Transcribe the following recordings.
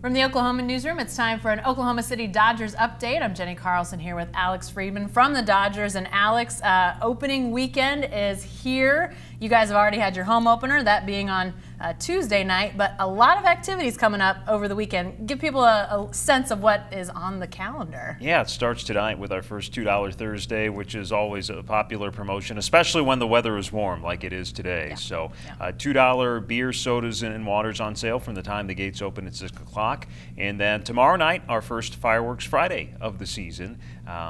From the Oklahoman newsroom, it's time for an Oklahoma City Dodgers update. I'm Jenny Carlson here with Alex Friedman from the Dodgers. And Alex, opening weekend is here. You guys have already had your home opener, that being on Tuesday night, but a lot of activities coming up over the weekend. Give people a sense of what is on the calendar. Yeah, it starts tonight with our first $2 Thursday, which is always a popular promotion, especially when the weather is warm like it is today. Yeah. So $2 beer, sodas, and waters on sale from the time the gates open at 6 o'clock. And then tomorrow night, our first Fireworks Friday of the season.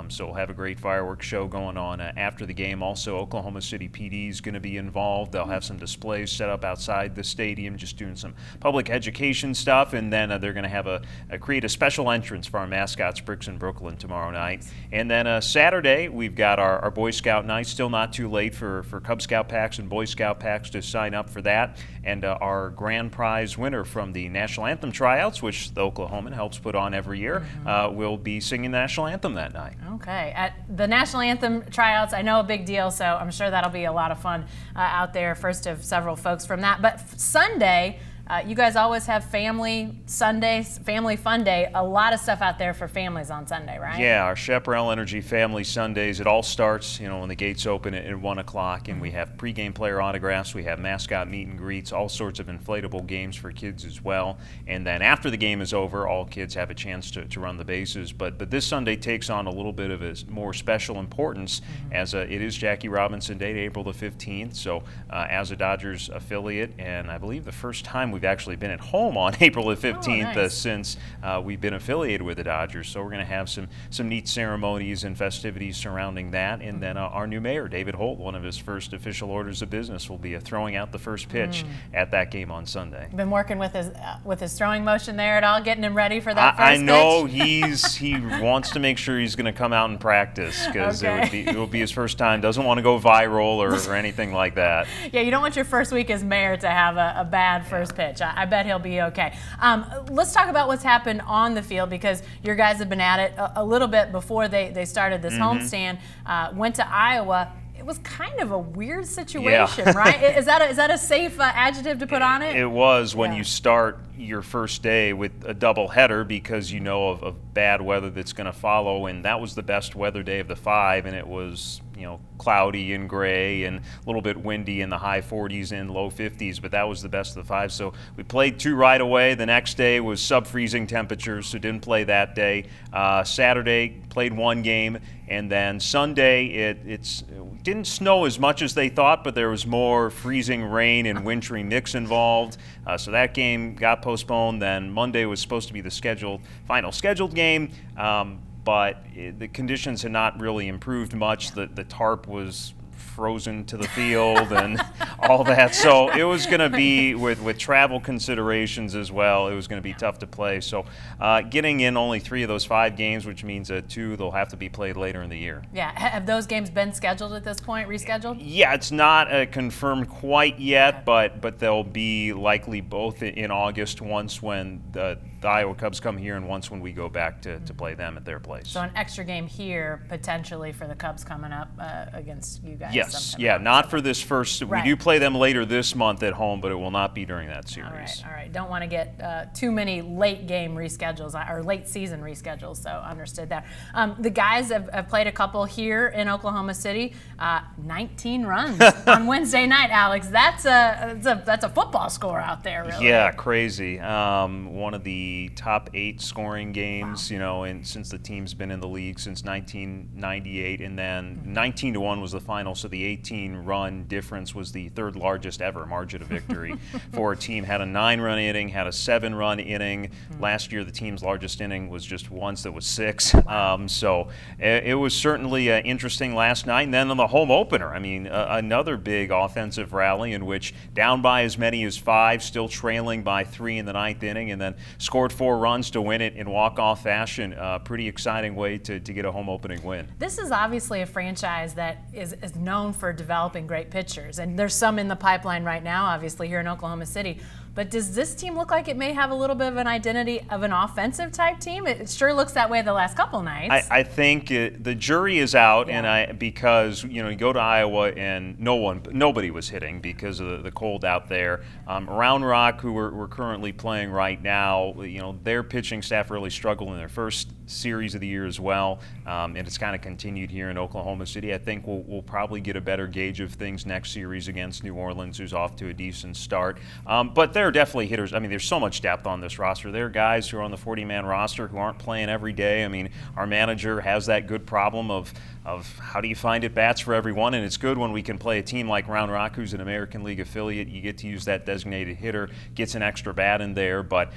So we'll have a great fireworks show going on after the game. Also, Oklahoma City PD is going to be involved. They'll have some displays set up outside the stadium, just doing some public education stuff, and then they're going to have create a special entrance for our mascots, Bricks in Brooklyn, tomorrow night. And then Saturday, we've got our Boy Scout night. Still not too late for Cub Scout packs and Boy Scout packs to sign up for that. And our grand prize winner from the National Anthem tryouts, which the Oklahoman helps put on every year, will be singing the National Anthem that night. Okay. At the National Anthem tryouts, I know a big deal, so I'm sure that'll be a lot of fun out there. First of several folks from that. But Sunday, you guys always have family Sundays, family fun day. A lot of stuff out there for families on Sunday, right? Yeah, our Chaparral Energy Family Sundays. It all starts, when the gates open at 1 o'clock, and we have pregame player autographs. We have mascot meet and greets, all sorts of inflatable games for kids as well. And then after the game is over, all kids have a chance to run the bases. But this Sunday takes on a little bit of a more special importance as it is Jackie Robinson Day, April the 15th. So as a Dodgers affiliate, and I believe the first time we've actually been at home on April the 15th since we've been affiliated with the Dodgers. So we're going to have some neat ceremonies and festivities surrounding that. And then our new mayor, David Holt, one of his first official orders of business will be throwing out the first pitch at that game on Sunday. Been working with his throwing motion there at all, getting him ready for that first I know pitch? he wants to make sure he's going to come out and practice because it will be his first time. Doesn't want to go viral or anything like that. Yeah, you don't want your first week as mayor to have a bad first pitch. I bet he'll be okay. Let's talk about what's happened on the field, because your guys have been at it a little bit before they started this homestand. Went to Iowa. It was kind of a weird situation, right? Is that a safe adjective to put on it? It was when you start your first day with a doubleheader, because you know of bad weather that's going to follow, and that was the best weather day of the 5, and it was cloudy and gray and a little bit windy in the high 40s and low 50s, but that was the best of the 5. So we played 2 right away. The next day was sub-freezing temperatures, so didn't play that day. Saturday played 1 game, and then Sunday it didn't snow as much as they thought, but there was more freezing rain and wintry mix involved. So that game got postponed. Then Monday was supposed to be the final scheduled game. But the conditions had not really improved much. The tarp was frozen to the field and all that. So it was going to be, with travel considerations as well, it was going to be tough to play. So getting in only 3 of those 5 games, which means 2 they'll have to be played later in the year. Yeah. Have those games been scheduled at this point, rescheduled? Yeah, it's not confirmed quite yet, but they'll be likely both in August, once when the Iowa Cubs come here and once when we go back to play them at their place. So an extra game here potentially for the Cubs coming up against you guys. Yes, yeah, not for this first. We do play them later this month at home, but it will not be during that series. All right. Don't want to get too many late game reschedules or late season reschedules, so understood that. The guys have played a couple here in Oklahoma City. 19 runs on Wednesday night, Alex. That's a football score out there, really. Yeah, crazy. One of the top 8 scoring games, and since the team's been in the league since 1998, and then 19-1 was the final. So the 18-run difference was the 3rd largest ever margin of victory for a team. Had a 9-run inning, had a 7-run inning. Last year, the team's largest inning was just once, that was 6. So it was certainly interesting last night. And then on the home opener, I mean, another big offensive rally in which down by as many as 5, still trailing by 3 in the 9th inning, and then scored 4 runs to win it in walk-off fashion. Pretty exciting way to get a home opening win. This is obviously a franchise that is known for developing great pitchers, and there's some in the pipeline right now, obviously, here in Oklahoma City. But does this team look like it may have a little bit of an identity of an offensive type team? It sure looks that way the last couple nights. I think the jury is out, and because you go to Iowa and nobody was hitting because of the cold out there. Round Rock, who we're currently playing right now, their pitching staff really struggled in their first series of the year as well, and it's kind of continued here in Oklahoma City. I think we'll probably get a better gauge of things next series against New Orleans, who's off to a decent start. But there are definitely hitters. I mean, there's so much depth on this roster. There are guys who are on the 40-man roster who aren't playing every day. I mean, our manager has that good problem of how do you find at-bats for everyone, and it's good when we can play a team like Round Rock, who's an American League affiliate. You get to use that designated hitter, gets an extra bat in there. But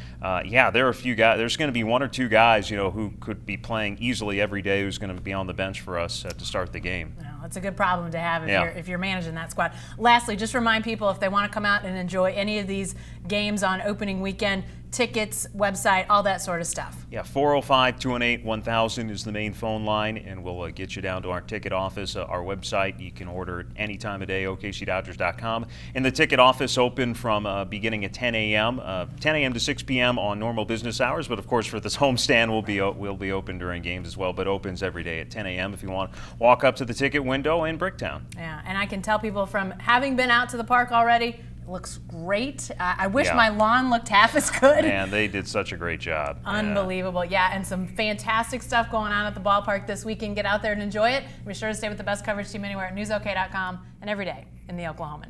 yeah, there are a few guys. There's going to be one or two guys, who could be playing easily every day, who's going to be on the bench for us to start the game. Well, that's a good problem to have if you're managing that squad. Lastly, just remind people if they want to come out and enjoy any of these games on opening weekend, tickets, website, all that sort of stuff. Yeah, 405-218-1000 is the main phone line, and we'll get you down to our ticket office. Our website, you can order it any time of day, okcdodgers.com. And the ticket office open from beginning at 10 a.m. 10 a.m. to 6 p.m. on normal business hours, but of course for this homestand we'll be open during games as well, but opens every day at 10 a.m. if you want to walk up to the ticket window in Bricktown. Yeah, and I can tell people from having been out to the park already, looks great. I wish my lawn looked half as good. Man, they did such a great job. Unbelievable. Yeah, and some fantastic stuff going on at the ballpark this weekend. Get out there and enjoy it. Be sure to stay with the best coverage team anywhere at newsok.com and every day in the Oklahoman.